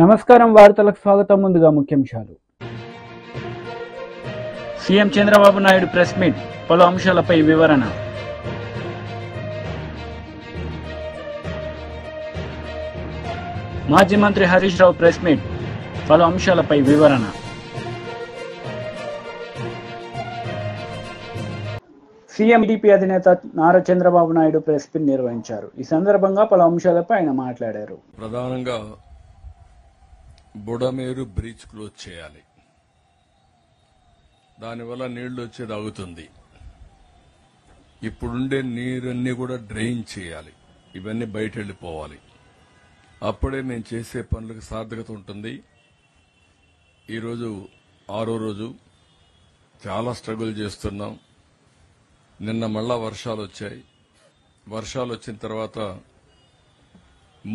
నమస్కారం వార్తలకు స్వాగతం. ముందుగా ముఖ్యాంశాలు. CM Chandrababu Naidu press meet, పలు అంశాలపై వివరణ. మాజీ మంత్రి హరీష్ రావు ప్రెస్ మీట్, పలు అంశాలపై వివరణ. సీఎం టీడీపీ అధినేత నారా చంద్రబాబు నాయుడు ప్రెస్ మీట్ నిర్వహించారు. ఈ సందర్భంగా పలు అంశాలపై ఆయన మాట్లాడారు. ప్రధానంగా బుడమేరు బ్రీచ్ క్లోజ్ చేయాలి. దానివల్ల నీళ్లు వచ్చేది ఆగుతుంది. ఇప్పుడుండే నీరన్నీ కూడా డ్రైన్ చేయాలి. ఇవన్నీ బయట వెళ్లిపోవాలి. అప్పుడే మేము చేసే పనులకు సార్థకత ఉంటుంది. ఈరోజు 6వ రోజు చాలా స్ట్రగుల్ చేస్తున్నాం. నిన్న మళ్ళా వర్షాలు వచ్చాయి. వర్షాలు వచ్చిన తర్వాత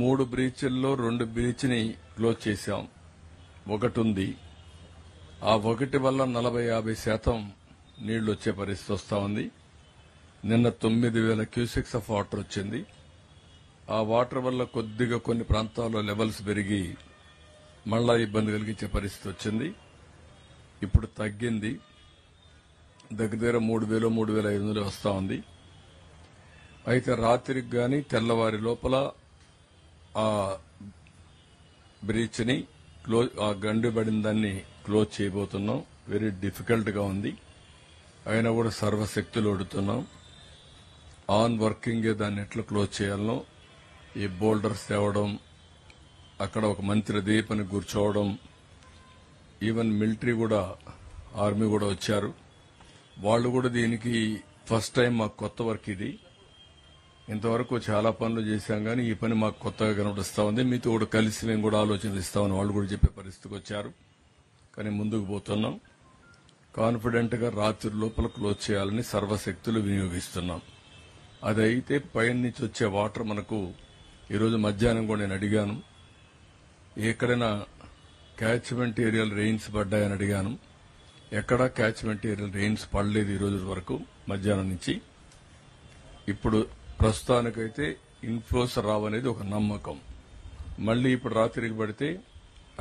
3 బ్రీచ్ల్లో 2 బ్రీచ్ని క్లోజ్ చేశాం. ఒకటి ఉంది. ఆ ఒకటి వల్ల 40-50% నీళ్లు వచ్చే పరిస్థితి వస్తా ఉంది. నిన్న 9,000 క్యూసెక్స్ ఆఫ్ వాటర్ వచ్చింది. ఆ వాటర్ వల్ల కొద్దిగా కొన్ని ప్రాంతాల్లో లెవెల్స్ పెరిగి మళ్లా ఇబ్బంది కలిగించే పరిస్థితి వచ్చింది. ఇప్పుడు తగ్గింది. దగ్గర 3,000-3,500 వస్తా ఉంది. అయితే రాత్రికి గాని తెల్లవారి లోపల ఆ బ్రీచ్ ని ఆ గండి పడిన దాన్ని క్లోజ్ చేయబోతున్నాం. వెరీ డిఫికల్ట్ గా ఉంది. అయినా కూడా సర్వశక్తులు ఒడుతున్నాం. ఆన్ వర్కింగ్ దాన్ని ఎట్లా క్లోజ్ చేయాలనో ఈ బోల్డర్స్ తేవడం, అక్కడ ఒక మంత్రి దీపని కూర్చోవడం, ఈవెన్ మిలిటరీ కూడా, ఆర్మీ కూడా వచ్చారు. వాళ్ళు కూడా దీనికి ఫస్ట్ టైం మాకు కొత్త వర్క్ ఇది. ఇంతవరకు చాలా పనులు చేశాం కానీ ఈ పని మాకు కొత్తగా కనబడిస్తా ఉంది. మీతో కూడా కలిసి మేము కూడా ఆలోచనలు వాళ్ళు కూడా చెప్పే పరిస్థితికి వచ్చారు. కానీ ముందుకు పోతున్నాం. కాన్ఫిడెంట్ గా రాత్రి లోపల క్లోజ్ చేయాలని సర్వశక్తులు వినియోగిస్తున్నాం. అదైతే పైన నుంచి వచ్చే వాటర్ మనకు ఈరోజు మధ్యాహ్నం కూడా నేను అడిగాను, ఎక్కడైనా క్యాచ్మెంట్ ఏరియాలు రెయిన్స్ పడ్డాయని అడిగాను. ఎక్కడా క్యాచ్మెంట్ ఏరియాలు రెయిన్స్ పడలేదు ఈ రోజు వరకు మధ్యాహ్నం నుంచి. ఇప్పుడు ప్రస్తుతానికైతే ఇన్ఫ్లోస్ రావనేది ఒక నమ్మకం. మళ్లీ ఇప్పుడు రాత్రికి పడితే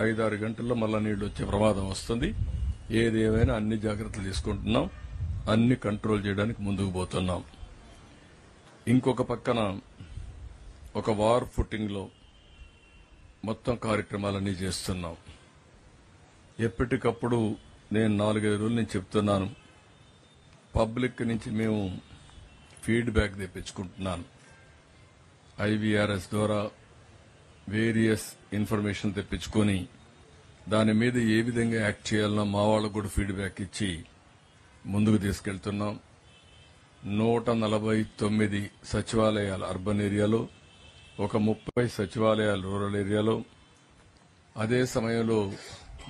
5-6 గంటల్లో మళ్ళా నీళ్లు వచ్చే ప్రమాదం వస్తుంది. ఏదేమైనా అన్ని జాగ్రత్తలు తీసుకుంటున్నాం. అన్ని కంట్రోల్ చేయడానికి ముందుకు పోతున్నాం. ఇంకొక పక్కన ఒక వార్ ఫుటింగ్ లో మొత్తం కార్యక్రమాలన్నీ చేస్తున్నాం. ఎప్పటికప్పుడు నేను 4-5 రోజుల నుంచి చెప్తున్నాను, పబ్లిక్ నుంచి మేము ఫీడ్బ్యాక్ తెప్పించుకుంటున్నాను. ఐవీఆర్ఎస్ ద్వారా వేరియస్ ఇన్ఫర్మేషన్ తెప్పించుకొని దాని మీద ఏ విధంగా యాక్ట్ చేయాలనో మా వాళ్ళకు కూడా ఫీడ్బ్యాక్ ఇచ్చి ముందుకు తీసుకెళ్తున్నాం. 149 సచివాలయాలు అర్బన్ ఏరియాలో, ఒక 30 సచివాలయాలు రూరల్ ఏరియాలో, అదే సమయంలో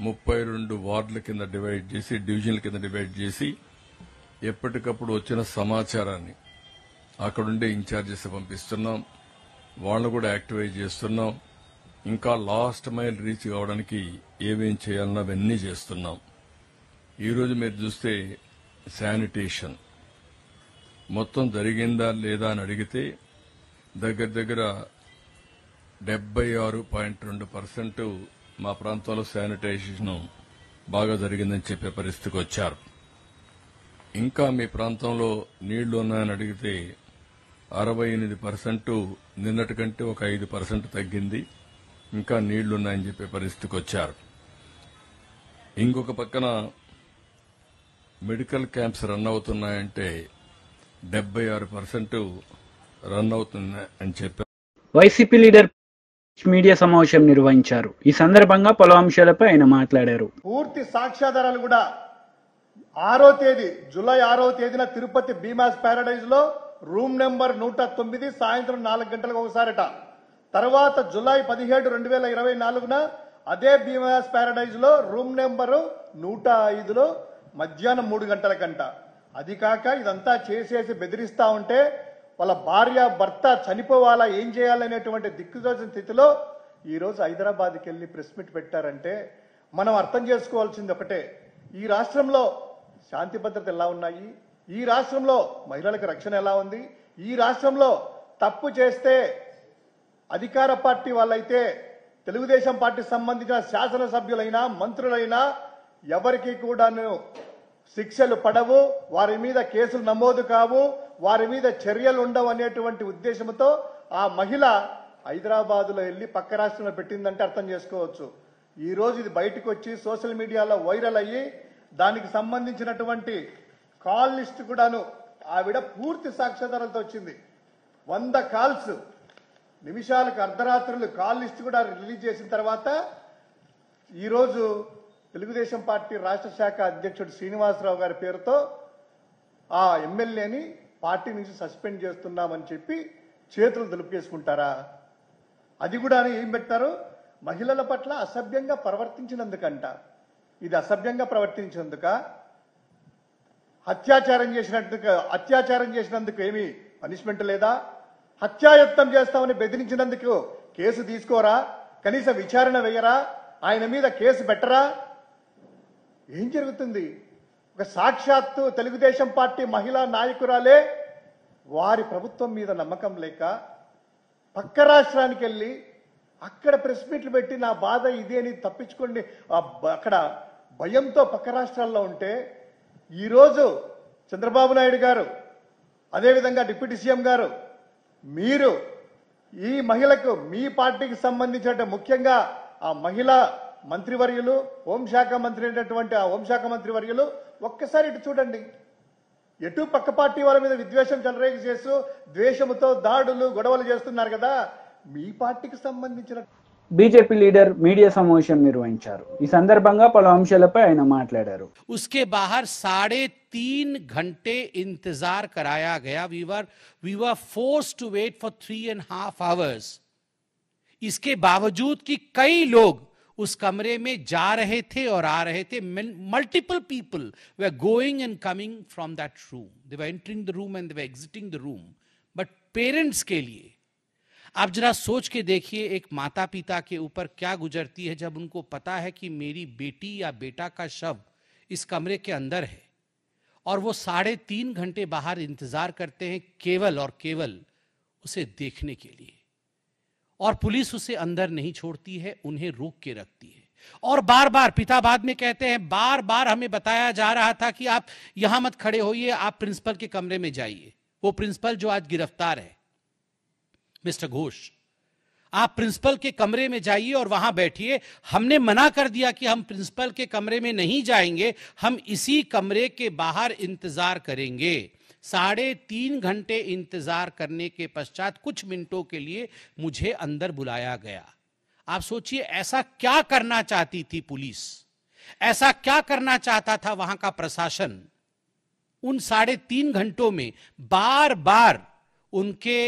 32 వార్డుల కింద డివైడ్ చేసి, డివిజన్ల కింద డివైడ్ చేసి ఎప్పటికప్పుడు వచ్చిన సమాచారాన్ని అక్కడుండే ఇన్ఛార్జెస్ పంపిస్తున్నాం. వాళ్ళు కూడా యాక్టివేట్ చేస్తున్నాం. ఇంకా లాస్ట్ మైల్ రీచ్ కావడానికి ఏమేం చేయాలన్నా అవన్నీ చేస్తున్నాం. ఈరోజు మీరు చూస్తే శానిటేషన్ మొత్తం జరిగిందా లేదా అని అడిగితే దగ్గర 76.2% మా ప్రాంతంలో శానిటైజేషన్ బాగా జరిగిందని చెప్పే పరిస్థితికి వచ్చారు. ఇంకా మీ ప్రాంతంలో నీళ్లు ఉన్నాయని అడిగితే 68% నిన్నటి కంటే ఒక 5% తగ్గింది. ఇంకా నీళ్లున్నాయని చెప్పే పరిస్థితికి వచ్చారు. ఇంకొక పక్కన మెడికల్ క్యాంప్స్ రన్ అవుతున్నాయంటే 76% రన్ అవుతున్నాయని చెప్పారు. వైసీపీ లీడర్ మీడియా సమావేశం నిర్వహించారు. ఈ సందర్భంగా పలు అంశాలపై ఆయన మాట్లాడారు. పూర్తి సాక్ష్యాధారాలు కూడా 6వ తేదీ జూలై 6వ తేదీన తిరుపతి బీమాస్ ప్యారడైజ్ లో రూమ్ నెంబర్ 109 సాయంత్రం 4 గంటలకు ఒకసారట. తర్వాత జూలై 17, 2024న అదే బీమాస్ ప్యారడైజ్ లో రూమ్ నెంబరు 105లో మధ్యాహ్నం 3 గంటలకంట. అది కాక ఇదంతా చేసేసి బెదిరిస్తా ఉంటే వాళ్ళ భార్య భర్త చనిపోవాలా, ఏం చేయాలనేటువంటి దిక్కుదోచిన స్థితిలో ఈరోజు హైదరాబాద్కి వెళ్లి ప్రెస్ మీట్ పెట్టారంటే మనం అర్థం చేసుకోవాల్సింది ఒకటే, ఈ రాష్ట్రంలో శాంతి భద్రత ఎలా ఉన్నాయి, ఈ రాష్ట్రంలో మహిళలకు రక్షణ ఎలా ఉంది, ఈ రాష్ట్రంలో తప్పు చేస్తే అధికార పార్టీ వాళ్ళైతే తెలుగుదేశం పార్టీకి సంబంధించిన శాసనసభ్యులైనా మంత్రులైనా ఎవరికి కూడాను శిక్షలు పడవు, వారి మీద కేసులు నమోదు కావు, వారి మీద చర్యలు ఉండవు అనేటువంటి ఉద్దేశంతో ఆ మహిళ హైదరాబాద్లో వెళ్ళి పక్క రాష్ట్రంలో పెట్టిందంటే అర్థం చేసుకోవచ్చు. ఈ రోజు ఇది బయటకు వచ్చి సోషల్ మీడియాలో వైరల్ అయ్యి దానికి సంబంధించినటువంటి కాల్ లిస్ట్ కూడాను ఆవిడ పూర్తి సాక్ష్యాధారాలతో వచ్చింది. 100 కాల్స్, నిమిషాలకు అర్ధరాత్రులు కాల్ లిస్ట్ కూడా రిలీజ్ చేసిన తర్వాత ఈరోజు తెలుగుదేశం పార్టీ రాష్ట్ర శాఖ అధ్యక్షుడు శ్రీనివాసరావు గారి పేరుతో ఆ ఎమ్మెల్యేని పార్టీ నుంచి సస్పెండ్ చేస్తున్నామని చెప్పి చేతులు దులుపుకేసుకుంటారా? అది కూడా ఏం పెట్టారు, మహిళల పట్ల అసభ్యంగా ప్రవర్తించినందుకంట. ఇది అసభ్యంగా ప్రవర్తించినందుక, అత్యాచారం చేసినందుకు ఏమీ పనిష్మెంట్ లేదా? హత్యాయత్నం చేస్తామని బెదిరించినందుకు కేసు తీసుకోరా? కనీసం విచారణ వేయరా? ఆయన మీద కేసు పెట్టరా? ఏం జరుగుతుంది? ఒక సాక్షాత్తు తెలుగుదేశం పార్టీ మహిళా నాయకురాలే వారి ప్రభుత్వం మీద నమ్మకం లేక పక్క రాష్ట్రానికి వెళ్ళి అక్కడ ప్రెస్ మీట్లు పెట్టి నా బాధ ఇదే అని తప్పించుకోండి అక్కడ భయంతో పక్క రాష్ట్రాల్లో ఉంటే, ఈరోజు చంద్రబాబు నాయుడు గారు అదేవిధంగా డిప్యూటీ సీఎం గారు మీరు ఈ మహిళకు మీ పార్టీకి సంబంధించిన ముఖ్యంగా ఆ మహిళా మంత్రివర్యులు, హోంశాఖ మంత్రి అయినటువంటి ఆ హోంశాఖ మంత్రివర్యులు ఒక్కసారి ఇటు చూడండి. ఎటు పక్క పార్టీ వాళ్ళ మీద విద్వేషం చెలరేగి చేస్తూ ద్వేషంతో దాడులు గొడవలు చేస్తున్నారు కదా, మీ పార్టీకి సంబంధించిన బీజేపీ లీడర్ మీడియా సమావేశం నిర్వహించారు. ఈ సందర్భంగా పలు అంశాలపై ఆయన మాట్లాడారు. उसके बाहर 3.5 घंटे इंतजार कराया गया. we were forced to wait for 3.5 hours. इसके बावजूद कि कई लोग उस कमरे में जा रहे थे और आ रहे थे. Multiple people were going and coming from that room. They were entering the room and they were exiting the room. But parents के लिए आप जरा सोच के देखिए, एक माता पिता के ऊपर क्या गुजरती है जब उनको पता है कि मेरी बेटी या बेटा का शव इस कमरे के अंदर है और वो 3.5 घंटे बाहर इंतजार करते हैं केवल और केवल उसे देखने के लिए, और पुलिस उसे अंदर नहीं छोड़ती है, उन्हें रोक के रखती है. और बार बार पिता बाद में कहते हैं, बार बार हमें बताया जा रहा था कि आप यहां मत खड़े होइए, आप प्रिंसिपल के कमरे में जाइए. वो प्रिंसिपल जो आज गिरफ्तार है, मिस्टर घोष, आप प्रिंसिपल के कमरे में जाइए और वहां बैठिए. हमने मना कर दिया कि हम प्रिंसिपल के कमरे में नहीं जाएंगे, हम इसी कमरे के बाहर इंतजार करेंगे. 3.5 घंटे इंतजार करने के पश्चात कुछ मिनटों के लिए मुझे अंदर बुलाया गया. आप सोचिए, ऐसा क्या करना चाहती थी पुलिस, ऐसा क्या करना चाहता था वहां का प्रशासन? उन 3.5 घंटों में बार बार उनके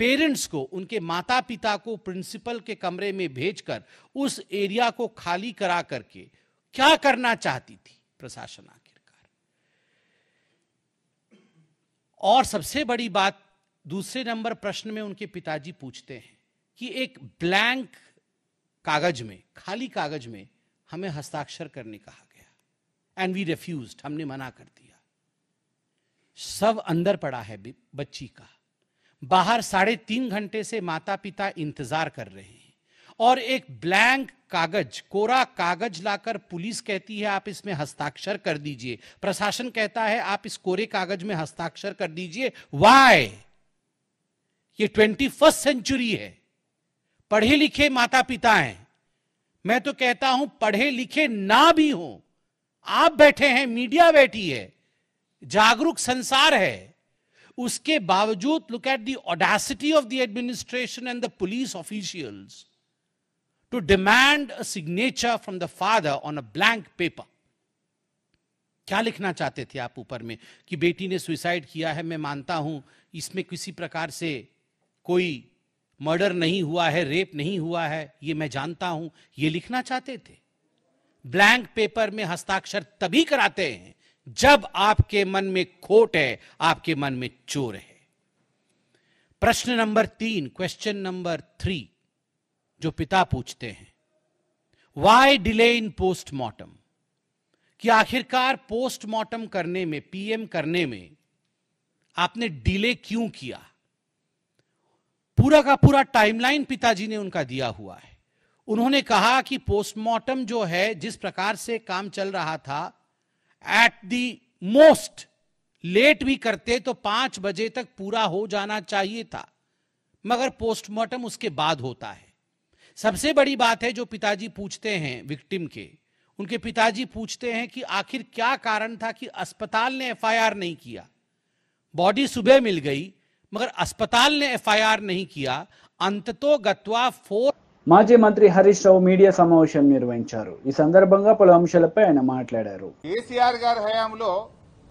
पेरेंट्स को, उनके माता पिता को प्रिंसिपल के कमरे में भेजकर उस एरिया को खाली करा करके क्या करना चाहती थी प्रशासन आखिरकार? और सबसे बड़ी बात, दूसरे नंबर प्रश्न में उनके पिताजी पूछते हैं कि एक ब्लैंक कागज में, खाली कागज में हमें हस्ताक्षर करने कहा गया एंड वी रिफ्यूज्ड, हमने मना कर दिया. शव अंदर पड़ा है बच्ची का, बाहर 3.5 घंटे से माता पिता इंतजार कर रहे हैं, और एक ब्लैंक कागज, कोरा कागज लाकर पुलिस कहती है आप इसमें हस्ताक्षर कर दीजिए, प्रशासन कहता है आप इस कोरे कागज में हस्ताक्षर कर दीजिए. वाई? ये 21st सेंचुरी है, पढ़े लिखे माता पिता हैं. मैं तो कहता हूं पढ़े लिखे ना भी हो, आप बैठे हैं, मीडिया बैठी है, जागरूक संसार है, उसके बावजूद look at the audacity of the administration and the police officials to demand a signature from the father on a blank paper. क्या लिखना चाहते थे आप ऊपर में कि बेटी ने सुसाइड किया है? मैं मानता हूं इसमें किसी प्रकार से कोई मर्डर नहीं हुआ है, रेप नहीं हुआ है, ये मैं जानता हूं. ये लिखना चाहते थे? ब्लैंक पेपर में हस्ताक्षर तभी कराते हैं जब आपके मन में खोट है, आपके मन में चोर है. प्रश्न नंबर 3, क्वेश्चन नंबर 3 जो पिता पूछते हैं, वाई डिले इन पोस्टमार्टम, कि आखिरकार पोस्टमार्टम करने में, पीएम करने में आपने डिले क्यों किया? पूरा का पूरा टाइमलाइन पिताजी ने उनका दिया हुआ है. उन्होंने कहा कि पोस्टमार्टम जो है जिस प्रकार से काम चल रहा था, एट दी मोस्ट लेट भी करते तो 5 बजे तक पूरा हो जाना चाहिए था, मगर पोस्टमार्टम उसके बाद होता है। सबसे बड़ी बात है जो पिताजी पूछते हैं विक्टिम के, उनके पिताजी पूछते हैं कि आखिर क्या कारण था कि अस्पताल ने एफआईआर नहीं किया। बॉडी सुबह मिल गई मगर अस्पताल ने एफआईआर नहीं किया। अंततो गत्वा 4 మాజీ మంత్రి హరీష్ రావు మీడియా సమావేశం నిర్వహించారు. ఈ సందర్భంగా పలు అంశాలపై ఆయన మాట్లాడారు. కేసీఆర్ గారి హయాంలో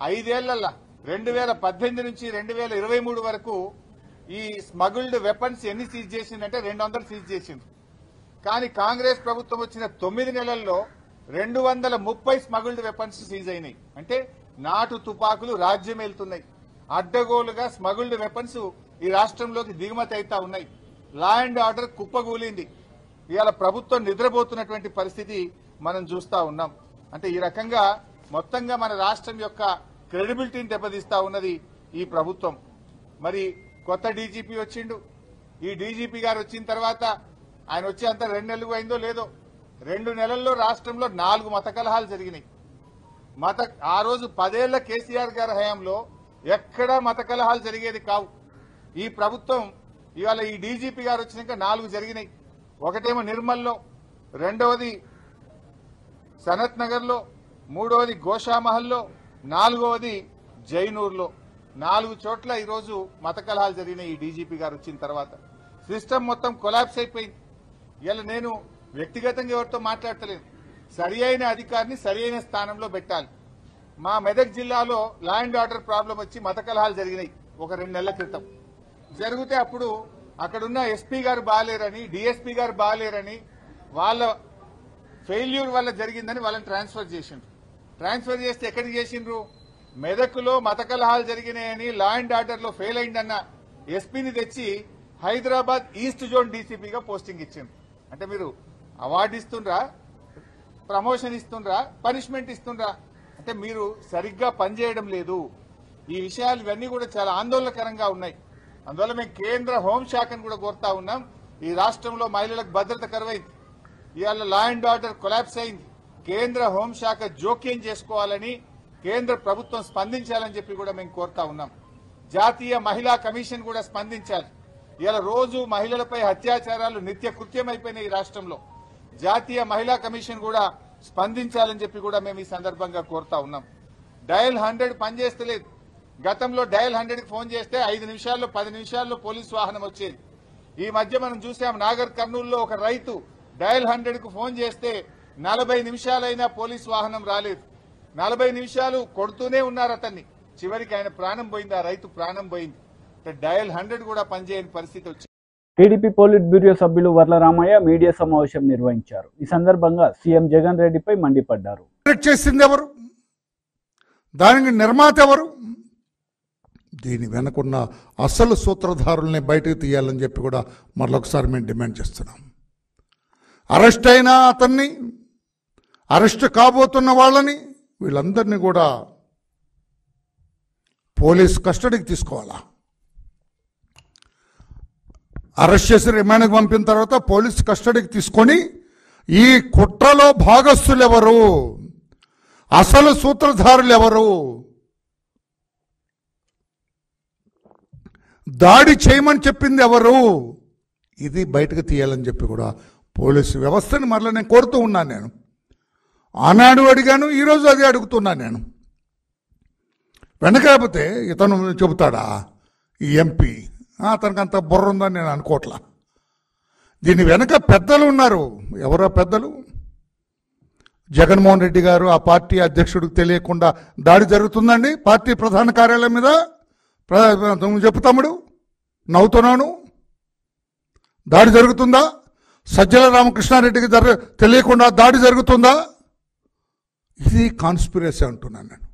5 ఏళ్లలో 2018 నుంచి 2023 వరకు ఈ స్మగుల్డ్ వెపన్స్ ఎన్ని సీజ్ చేసిందంటే 200 సీజ్ చేసింది. కానీ కాంగ్రెస్ ప్రభుత్వం వచ్చిన 9 నెలల్లో 230 స్మగుల్డ్ వెపన్స్ సీజ్ అయినాయి. అంటే నాటు తుపాకులు రాజ్యం వెళ్తున్నాయి. అడ్డగోలుగా స్మగుల్డ్ వెపన్స్ ఈ రాష్ట్రంలోకి దిగుమతి అవుతా ఉన్నాయి. లా అండ్ ఆర్డర్ కుప్పగూలింది. ఇవాళ ప్రభుత్వం నిద్రపోతున్నటువంటి పరిస్థితి మనం చూస్తా ఉన్నాం. అంటే ఈ రకంగా మొత్తంగా మన రాష్ట్రం యొక్క క్రెడిబిలిటీని దెబ్బతీస్తా ఉన్నది ఈ ప్రభుత్వం. మరి కొత్త డీజీపీ వచ్చిండు. ఈ డీజీపీ గారు వచ్చిన తర్వాత ఆయన వచ్చి అంత 2 నెలలు అయిందో లేదో, 2 నెలల్లో రాష్ట్రంలో 4 మత కలహాలు జరిగినాయి. ఆ రోజు 10 ఏళ్ల కేసీఆర్ గారి హయాంలో ఎక్కడా మత కలహాలు జరిగేది కావు. ఈ ప్రభుత్వం ఇవాళ ఈ డీజీపీ గారు వచ్చినాక 4 జరిగినాయి. ఒకటేమో నిర్మల్లో, రెండవది సనత్ నగర్లో, మూడవది గోషామహల్లో, 4వది జైనూర్లో. 4 చోట్ల ఈరోజు మత కలహాలు జరిగినాయి. ఈ డీజీపీ గారు వచ్చిన తర్వాత సిస్టమ్ మొత్తం కొలాప్స్ అయిపోయింది. ఇలా నేను వ్యక్తిగతంగా ఎవరితో మాట్లాడతలేను. సరి అయిన అధికారిని సరి అయిన స్థానంలో పెట్టాలి. మా మెదక్ జిల్లాలో లా అండ్ ఆర్డర్ ప్రాబ్లం వచ్చి మత కలహాలు జరిగినాయి ఒక 2 నెలల క్రితం. జరిగితే అప్పుడు అక్కడున్న ఎస్పీ గారు బాగాలేరని, డిఎస్పీ గారు బాగాలేరని, వాళ్ళ ఫెయిల్యూర్ వల్ల జరిగిందని వాళ్ళని ట్రాన్స్ఫర్ చేసిండ్రు. ట్రాన్స్ఫర్ చేస్తే ఎక్కడికి చేసిండ్రు? మెదక్లో మత కలహాలు జరిగినాయని లా అండ్ ఆర్డర్ లో ఫెయిల్ అయిందన్న ఎస్పీని తెచ్చి హైదరాబాద్ ఈస్ట్ జోన్ డీసీపీగా పోస్టింగ్ ఇచ్చిండ్రు. అంటే మీరు అవార్డు ఇస్తుండ్రా, ప్రమోషన్ ఇస్తుండ్రా, పనిష్మెంట్ ఇస్తుండ్రా? అంటే మీరు సరిగ్గా పనిచేయడం లేదు. ఈ విషయాలు ఇవన్నీ కూడా చాలా ఆందోళనకరంగా ఉన్నాయి. అందువల్ల మేము కేంద్ర హోంశాఖను కూడా కోరుతా ఉన్నాం. ఈ రాష్ట్రంలో మహిళలకు భద్రత కరువైంది. ఇవాళ లా అండ్ ఆర్డర్ కొలాప్స్ అయింది. కేంద్ర హోంశాఖ జోక్యం చేసుకోవాలని, కేంద్ర ప్రభుత్వం స్పందించాలని చెప్పి కూడా మేము కోరుతా ఉన్నాం. జాతీయ మహిళా కమిషన్ కూడా స్పందించాలి. ఇవాళ రోజు మహిళలపై అత్యాచారాలు నిత్య కృత్యమైపోయినాయి ఈ రాష్ట్రంలో. జాతీయ మహిళా కమిషన్ కూడా స్పందించాలని చెప్పి కూడా మేము ఈ సందర్భంగా కోరుతా ఉన్నాం. డయల్ 100 పనిచేస్తలేదు. గతంలో డయల్ 100కి ఫోన్ చేస్తే 5 నిమిషాల్లో 10 నిమిషాల్లో పోలీసు వాహనం వచ్చేది. ఈ మధ్య మనం చూసాం నాగర్ కర్నూలులో ఒక రైతు డయల్ 100కు ఫోన్ చేస్తే 40 నిమిషాలైనా పోలీసు వాహనం రాలేదు. 40 నిమిషాలు కొడుతూనే ఉన్నారు అతన్ని. చివరికి ఆయన ప్రాణం పోయింది, ఆ రైతు ప్రాణం పోయింది. డయల్ 100 కూడా పనిచేయని పరిస్థితి వచ్చింది. టీడీపీ పోలిట్ బ్యూరో సభ్యులు వర్ల రామయ్య మీడియా సమావేశం నిర్వహించారు. ఈ సందర్భంగా సీఎం జగన్ రెడ్డిపై మండిపడ్డారు. చేసింది ఎవరు? దానికి నిర్మాత ఎవరు? దీని వెనుకున్న అసలు సూత్రధారుల్ని బయటకు తీయాలని చెప్పి కూడా మరొకసారి మేము డిమాండ్ చేస్తున్నాం. అరెస్ట్ అయిన అతన్ని, అరెస్ట్ కాబోతున్న వాళ్ళని, వీళ్ళందరినీ కూడా పోలీస్ కస్టడీకి తీసుకోవాలా? అరెస్ట్ చేసి రిమాండ్కి పంపిన తర్వాత పోలీస్ కస్టడీకి తీసుకొని ఈ కుట్రలో భాగస్థులు ఎవరు, అసలు సూత్రధారులు ఎవరు, దాడి చేయమని చెప్పింది ఎవరు, ఇది బయటకు తీయాలని చెప్పి కూడా పోలీసు వ్యవస్థని మరలా నేను కోరుతూ ఉన్నాను. నేను ఆనాడు అడిగాను, ఈరోజు అదే అడుగుతున్నాను. నేను వెనకాకపోతే ఇతను చెబుతాడా ఈ ఎంపీ, అతనికి అంత బుర్ర ఉందని నేను అనుకోవట్లా. దీని వెనక పెద్దలు ఉన్నారు. ఎవరో పెద్దలు? జగన్మోహన్ రెడ్డి గారు, ఆ పార్టీ అధ్యక్షుడికి తెలియకుండా దాడి జరుగుతుందండి పార్టీ ప్రధాన కార్యాలయం మీద. చెప్పు తమ్ముడు, నవ్వుతున్నాను. దాడి జరుగుతుందా? సజ్జల రామకృష్ణారెడ్డికి తెలియకుండా దాడి జరుగుతుందా? ఇది కాన్స్పిరసీ అంటున్నాను నేను.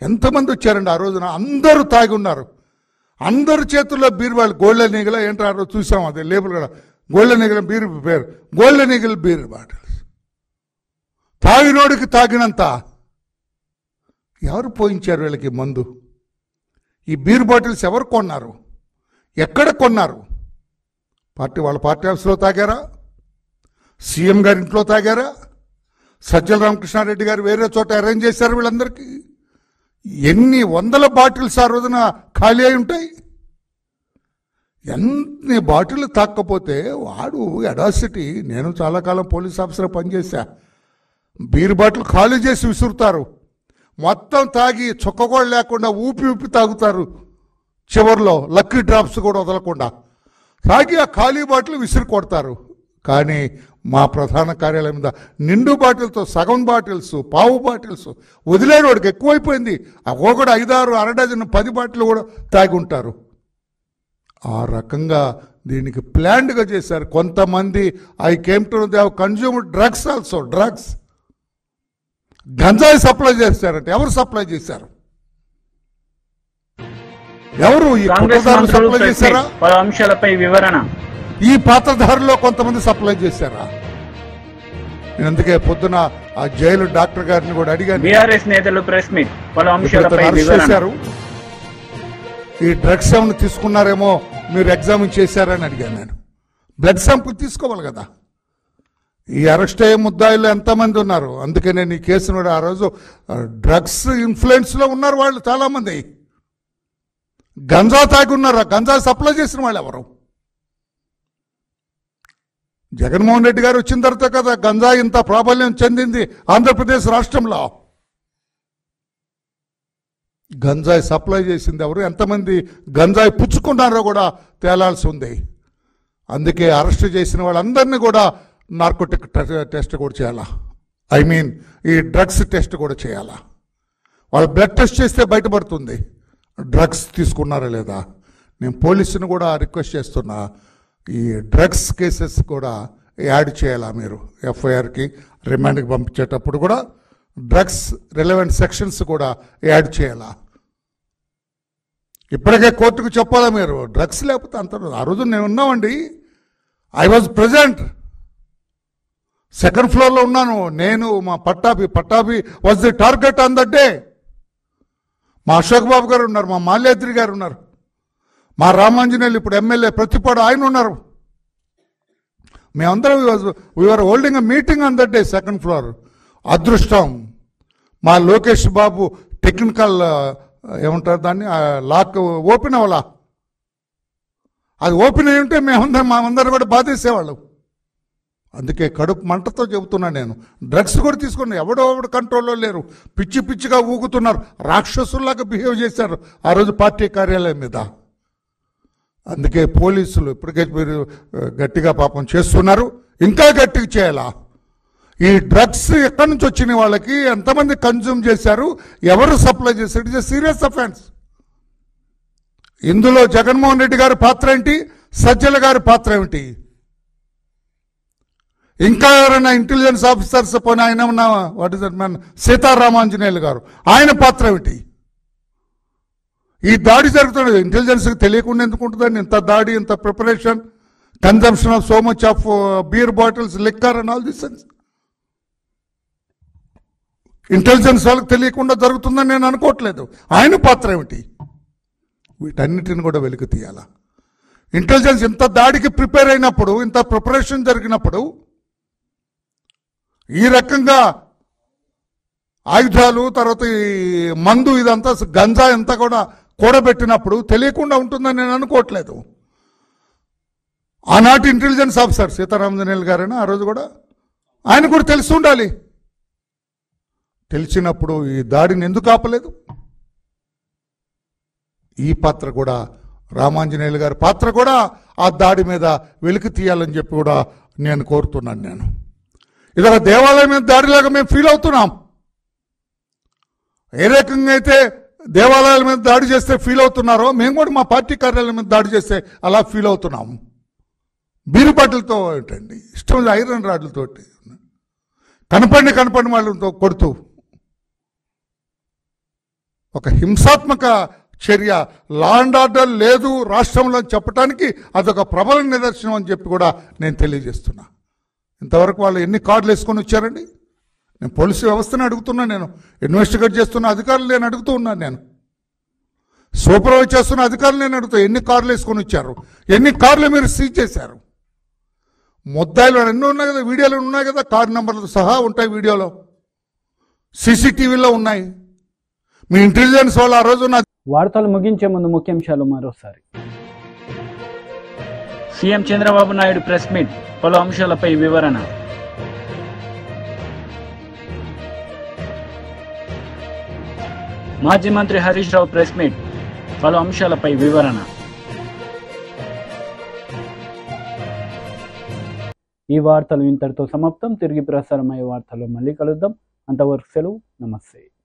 ఎంతమంది వచ్చారండి ఆ రోజున? అందరూ తాగి ఉన్నారు. అందరి చేతుల్లో బీర్, వాళ్ళు గోల్డెన్ ఈగల్ ఏంటారో చూసాం, అదే లేబుల్ కూడా గోల్డెన్ ఈగల్ బీర్ పేరు, గోల్డెన్ ఈగల్ బీర్ బాటిల్స్. తాగినోడికి తాగినంత ఎవరు పోయించారు వీళ్ళకి మందు? ఈ బీర్ బాటిల్స్ ఎవరు కొన్నారు? ఎక్కడ కొన్నారు? వాళ్ళ పార్టీ ఆఫీసులో తాగారా? సీఎం గారి ఇంట్లో తాగారా? సజ్జల రామకృష్ణారెడ్డి గారు వేరే చోట అరేంజ్ చేశారు వీళ్ళందరికీ. ఎన్ని వందల బాటిల్స్ ఆ రోజున ఖాళీ అయి ఉంటాయి. ఎన్ని బాటిల్ తాక్కపోతే వాడు అడాసిటీ. నేను చాలా కాలం పోలీస్ ఆఫీసర్ పనిచేశా. బీర్ బాటిల్ ఖాళీ చేసి విసురుతారు, మొత్తం తాగి చుక్క కూడా లేకుండా ఊపి ఊపి తాగుతారు. చివరిలో లక్కీ డ్రాప్స్ కూడా వదలకుండా తాగి ఆ ఖాళీ బాటిల్ విసిరి కొడతారు. కానీ మా ప్రధాన కార్యాలయం మీద నిండు బాటిల్తో సగం బాటిల్స్, పావు బాటిల్స్ వదిలేడు. వాడికి ఎక్కువైపోయింది. ఒక్కొక్కడు 5, 6, అర డజన్ 10 బాటిల్ కూడా తాగి ఉంటారు. ఆ రకంగా దీనికి ప్లాన్డ్గా చేశారు కొంతమంది. I came to they have consumed drugs also. Drugs, గంజాయి సప్లై చేస్తారంటే ఎవరు సప్లై చేశారు? ఎవరు? ఈ కుట్రదారులు సప్లై చేశారా? పలు అంశాలపై వివరణ. ఈ పాత్రధారులో కొంతమంది సప్లై చేశారా? నేను అందుకే పొద్దున ఆ జైలు డాక్టర్ గారిని కూడా అడిగాను. బీఆర్ఎస్ నేతలు ప్రెస్ మీట్, పలు అంశాలపై అరెస్ట్ వివరణ. చేశారు. ఈ డ్రగ్స్ ఏమైనా తీసుకున్నారేమో మీరు ఎగ్జామిన్ చేశారని అడిగాను నేను. బ్లడ్ శాంపుల్ తీసుకోవాలి కదా. ఈ అరెస్ట్ అయ్యే ముద్దాయిలు ఎంతమంది ఉన్నారు? అందుకే నేను ఈ కేసును ఆ రోజు డ్రగ్స్ ఇన్ఫ్లుయెన్స్లో ఉన్నారు వాళ్ళు చాలామంది. గంజా తాగి ఉన్నారు. గంజా సప్లై చేసిన వాళ్ళు ఎవరు? జగన్మోహన్ రెడ్డి గారు వచ్చిన తర్వాత కదా గంజా ఇంత ప్రాబల్యం చెందింది ఆంధ్రప్రదేశ్ రాష్ట్రంలో. గంజాయి సప్లై చేసింది ఎవరు? ఎంతమంది గంజాయి పుచ్చుకున్నారో కూడా తేలాల్సి ఉంది. అందుకే అరెస్ట్ చేసిన వాళ్ళందరినీ కూడా నార్కోటిక్ టెస్ట్ కూడా చేయాలా. ఐ మీన్ ఈ డ్రగ్స్ టెస్ట్ కూడా చేయాలా. వాళ్ళు బ్లడ్ టెస్ట్ చేస్తే బయటపడుతుంది డ్రగ్స్ తీసుకున్నారా లేదా. నేను పోలీసుని కూడా రిక్వెస్ట్ చేస్తున్నా, ఈ డ్రగ్స్ కేసెస్ కూడా యాడ్ చేయాలా మీరు. ఎఫ్ఐఆర్కి రిమాండ్కి పంపించేటప్పుడు కూడా డ్రగ్స్ రిలవెంట్ సెక్షన్స్ కూడా యాడ్ చేయాలా. ఇప్పటికే కోర్టుకు చెప్పాలా మీరు. డ్రగ్స్ లేకపోతే అంత. ఆ రోజు నేను ఉన్నామండి. I was present. సెకండ్ ఫ్లోర్లో ఉన్నాను నేను. మా Pattabhi was the target on that day. మా అశోక్ బాబు గారు ఉన్నారు, మా మాల్యాద్రి గారు ఉన్నారు, మా రామాంజనేయులు ఇప్పుడు ఎమ్మెల్యే ప్రతిపాడు ఆయన ఉన్నారు. మేమందరం we are holding a meeting on that day second floor. అదృష్టం మా లోకేష్ బాబు టెక్నికల్ ఏమంటారు దాన్ని, లాక్ ఓపెన్ అవ్వాలా. అది ఓపెన్ అయి ఉంటే మేమందరం కూడా బాధేసేవాళ్ళం. అందుకే కడుపు మంటతో చెబుతున్నా నేను. డ్రగ్స్ కూడా తీసుకున్నాను. ఎవడో కంట్రోల్లో లేరు. పిచ్చి పిచ్చిగా ఊగుతున్నారు. రాక్షసుల్లాగా బిహేవ్ చేశారు ఆ రోజు పార్టీ కార్యాలయం మీద. అందుకే పోలీసులు ఇప్పటికే మీరు గట్టిగా పాపం చేస్తున్నారు, ఇంకా గట్టిగా చేయాలా. ఈ డ్రగ్స్ ఎక్కడి నుంచి వచ్చిన వాళ్ళకి, ఎంతమంది కన్జ్యూమ్ చేశారు, ఎవరు సప్లై చేశారు, it is a serious offence. ఇందులో జగన్మోహన్ రెడ్డి గారి పాత్ర ఏంటి, సజ్జల గారి పాత్ర ఏమిటి, ఇంకా ఎవరైనా ఇంటెలిజెన్స్ ఆఫీసర్స్ పోయిన ఆయన ఉన్న what is that man Seetharamanjaneyulu garu, ఆయన పాత్ర ఏమిటి? ఈ దాడి జరుగుతున్నది ఇంటెలిజెన్స్కి తెలియకుండా ఎందుకు ఉంటుందండి? ఇంత దాడి, ఇంత preparation, consumption of so much of beer bottles, liquor and all this things. Intelligence వాళ్ళకి తెలియకుండా జరుగుతుందని నేను అనుకోవట్లేదు. ఆయన పాత్ర ఏమిటి? వీటన్నిటిని కూడా వెలికి తీయాలా. ఇంటెలిజెన్స్ ఇంత దాడికి ప్రిపేర్ అయినప్పుడు, ఇంత ప్రిపరేషన్ జరిగినప్పుడు, ఈ రకంగా ఆయుధాలు, తర్వాత ఈ మందు, ఇదంతా గంజా అంతా కూడా కూడబెట్టినప్పుడు తెలియకుండా ఉంటుందని నేను అనుకోవట్లేదు. ఆనాటి ఇంటెలిజెన్స్ ఆఫీసర్ సీతారామజనేయులు గారైనా ఆ రోజు కూడా ఆయన కూడా తెలిసి ఉండాలి. తెలిసినప్పుడు ఈ దాడిని ఎందుకు ఆపలేదు? ఈ పాత్ర కూడా, రామాంజనేయులు గారి పాత్ర కూడా ఆ దాడి మీద వెలికి తీయాలని చెప్పి కూడా నేను కోరుతున్నాను. నేను ఇదొక దేవాలయం మీద దాడిలాగా మేము ఫీల్ అవుతున్నాం. ఏ రకంగా అయితే దేవాలయాల మీద దాడి చేస్తే ఫీల్ అవుతున్నారో, మేము కూడా మా పార్టీ కార్యాలయం మీద దాడి చేస్తే అలా ఫీల్ అవుతున్నాం. బీరుబాటలతో ఏంటండి, ఇష్టం ఐరన్ రాడ్లతోటి కనపడిన వాళ్ళతో కొడుతూ ఒక హింసాత్మక చర్య, లా అండ్ ఆర్డర్ లేదు రాష్ట్రంలో చెప్పడానికి అదొక ప్రబల నిదర్శనం అని చెప్పి కూడా నేను తెలియజేస్తున్నా. ఇంతవరకు వాళ్ళు ఎన్ని కార్డులు వేసుకొని వచ్చారండి? నేను పోలీసు వ్యవస్థని అడుగుతున్నా, నేను ఇన్వెస్టిగేట్ చేస్తున్న అధికారులు నేను అడుగుతూ ఉన్నాను, నేను సూపర్వైజ్ చేస్తున్న అధికారులు నేను అడుగుతా, ఎన్ని కార్లు వేసుకొని వచ్చారు, ఎన్ని కార్లు మీరు సీజ్ చేశారు? ముద్దాయిలు అన్నీ ఉన్నాయి కదా, వీడియోలు ఉన్నాయి కదా, కారు నెంబర్లతో సహా ఉంటాయి, వీడియోలో సీసీటీవీలో ఉన్నాయి. మీ ఇంటెలిజెన్స్ వాళ్ళు ఆ రోజు వార్తలు ముగించే ముందు ముఖ్యాంశాలు మరోసారి. CM Chandrababu Naidu press meet, పలు అంశాలపై వివరణ. మాజీ మంత్రి హరీష్ రావు ప్రెస్ మీట్, పలు అంశాలపై వివరణ. ఈ వార్తలు ఇంతటితో సమాప్తం. తిరిగి ప్రసారమయ్యే వార్తల్లో మళ్ళీ కలుద్దాం. అంతవరకు సెలవు. నమస్తే.